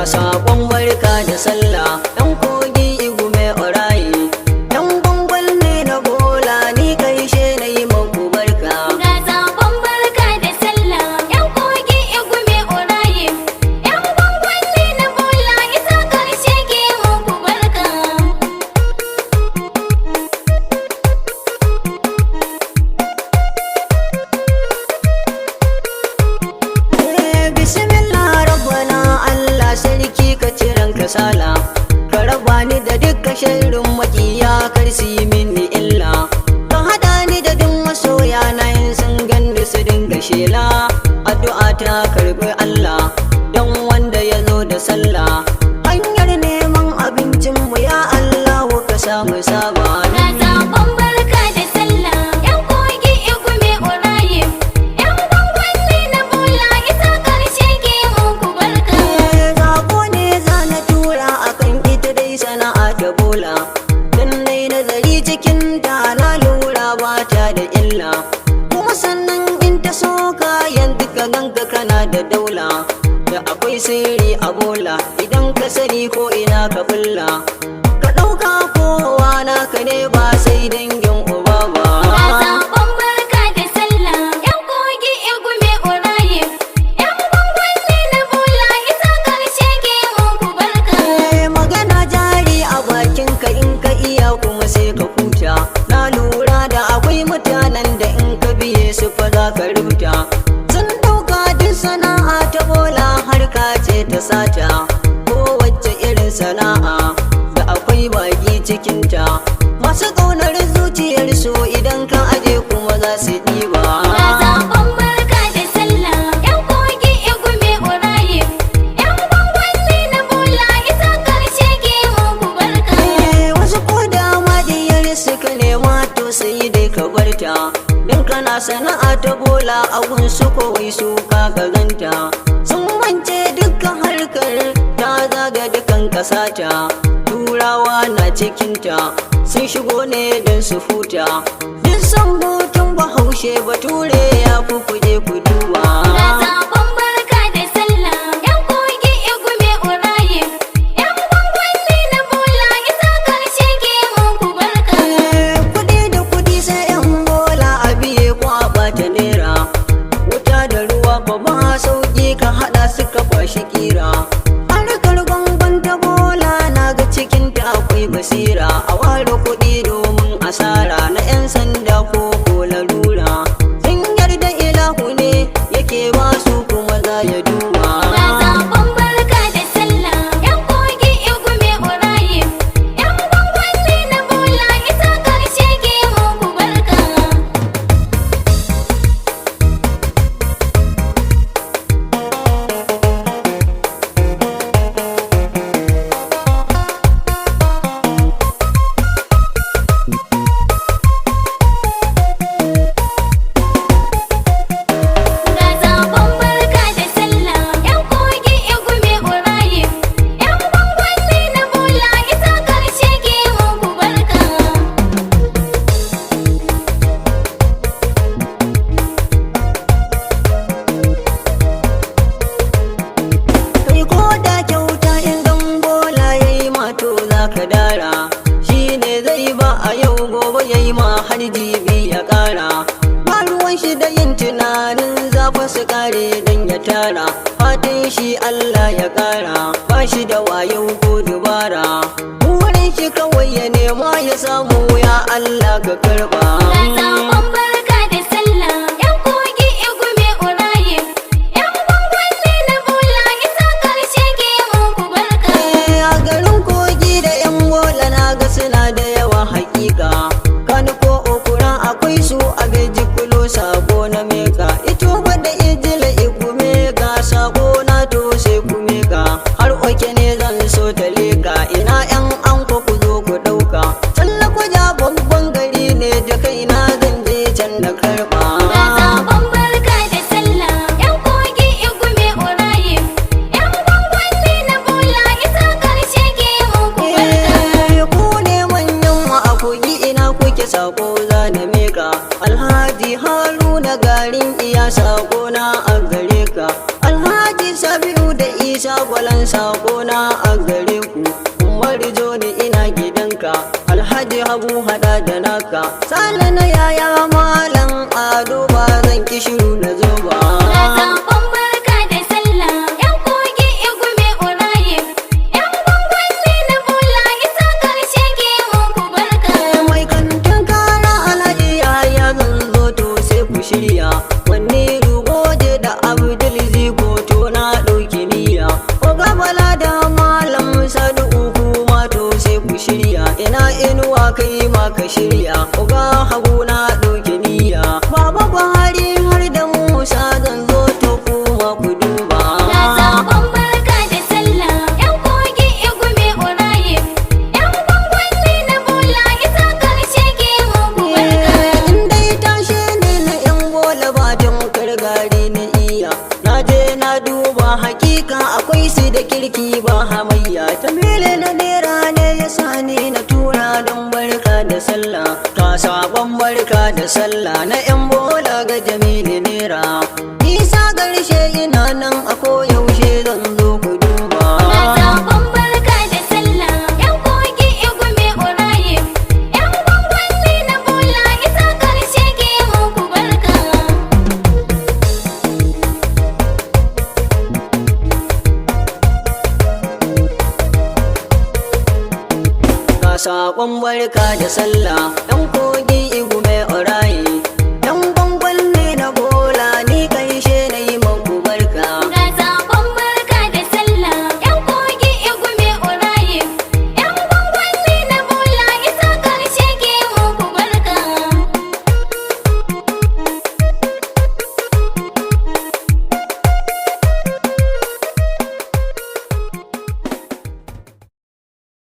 saƙon barka da sallah ɗan kogi igume orayi ɗan gwangwal ne na bola ni karshe na yi maku barka. Ga saƙon barka da sallah ƴan kogi igume orayi ƴan gwangwal ne na bola isa karshe ke muku barka. Bismillah rabbana Allah sarki ka ciran kasala ka raba ni da dukkan sharrin makiya kar su yi mini illa ka hada ni da duk masoya na yin sun ganda su dinga shela addu'a ta karbi Allah dan wanda ya zo da sallah hanyar neman abincin mu ya Allah ka samu saba. Ga saƙon barka da sallah ƴan kogi igume orayi ƴan gwangwal ne na bola isa karshe ke muku barka. Zago ne za na tura akan ita dai sana'a ta bola dan nai nazari cikin ta na lura ba ta da illa kuma sannan in ta so kayan duka ganka kana da daula da akwai sirri a bola idan ka sani ko ina ka bulla ka ɗauka kowa naka ne ba sai dangin uba ba. Ga saƙon barka da sallah ƴan kogi igume orayi ƴan gwangwal ne na bola isa karshe ke muku barka. Magana jari a bakin ka in ka iya kuma sai ka huta na lura da akwai mutanen da in ka biye su fa za ka rubuta sun ɗauka duk sana'a ta bola harka ce ta sata kowace irin sana'a da akwai baki cikinta masu ƙaunar zuciyar su idan ka aje kuma za su ɗiba. Ga saƙon barka da sallah ƴan kogi igume orayi ƴan gwangwal ne na bola isa karshe ke muku barka. Wasu ko da madiyar suka nema to sai dai ka barta don kana sana'a ta bola a gunsu kowai su ka ganta sun mance dukkan harkar ta zaga dukan kasata turawa na cikinta sun shigo ne don su huta duk san hutun bahaushe bature ya fi kuje ku duba. Ga saƙon barka da sallah ƴan kogi igume orayi ƴan gwangwal ne na bola isa karshe ke muku barka. Kuɗi da kuɗi sai yan bola a biye ko a ɓata naira wuta da ruwa ba ba sauƙi ka haɗa suka kwashi kira harkar gwangwan ta bola na ga cikin ta akwai basira a ware kuɗi domin asara na 'yan sanda ko larura sun yarda ilahu ne yake ba su kuma za ya duba. Ga saƙon barka da sallah ƴan kogi igume orayi ƴan gwangwal ne na bola isa karshe ke muku barka. Ga saƙon barka da sallah ƴan kogi igume orayi ƴan gwangwal ne na bola isa karshe ke muku barka. Kai ko da kyauta in dan bola yayi ma to za ka dara shi ne zai ba a yau gobe yayi ma har jibi ya ƙara ba ruwan shi da yin tunanin zafa su kare dan ya tara fatan shi Allah ya ƙara ba shi da wayo ko dubara wurin shi kawai ya nema ya samu ya Allah ka karba. Ga saƙon barka da sallah ƴan kogi igume orayi ƴan gwangwal ne na bola isa karshe ke muku barka. A garin kogi da 'yan bola na ga suna da yawa hakika kan ko okura akwai su a beji kulo sako na meka ito ba da ijila igume ga sako na to sai ku meka har oke ne zan so ta leka ina 'yan anko ku zo ku ɗauka talla ku ja babban gari ne da kaina zan je can na karɓa. Ga saƙon barka da sallah ƴan kogi igume orayi ƴan gwangwal ne na bola isa karshe ke muku barka. Ku ne manyan wa a kogi ina kuke sako za na meka Alhaji Haruna garin iya sako na a gare ka Alhaji Sabiu da Isa gwalagwalan sakona a gare ku. Umar Joni ina gidanka, Alhaji Habu hada da naka. Sale na yaya malam Ado ba zan ki shiru na zo ba. Na zaɓen barka da sallah, ‘yan kogi igume Ibrahim, ‘yan gwangwani na bola isa ƙarshe ke muku barka. Mai kantin kara Alhaji yaya zan zo to sai ku shirya. Wanne rugoje da Abdul Ziko to na ɗauki niyya. Oga Bala da malam Sadu kuma to sai ku shirya. Ina inuwa kai ma ka shirya. Oga Habu na ɗauki niyya. Baba Buhari har da Musa zan zo to kuma ku duba. Na zaɓen barka da sallah, ‘yan kogi igume Ibrahim, ‘yan gwangwani na bola isa ƙarshe ke muku barka. In dai tashe ne na yan bola ba don gari na iya. Na je na duba hakika akwai su da kirki ba hamayya. Tamile na nera ne ya sani na tura don barka da sallah. Ta sabon barka da sallah na yan bola ga Jamilu nera. Isa garshe ina nan a koyaushe zan zo ku duba. Na zaɓen barka da sallah, ‘yan kogi igume Ibrahim, ‘yan gwangwani na bola isa ƙarshe ke muku barka. Ga saƙon barka da sallah, ‘yan kogi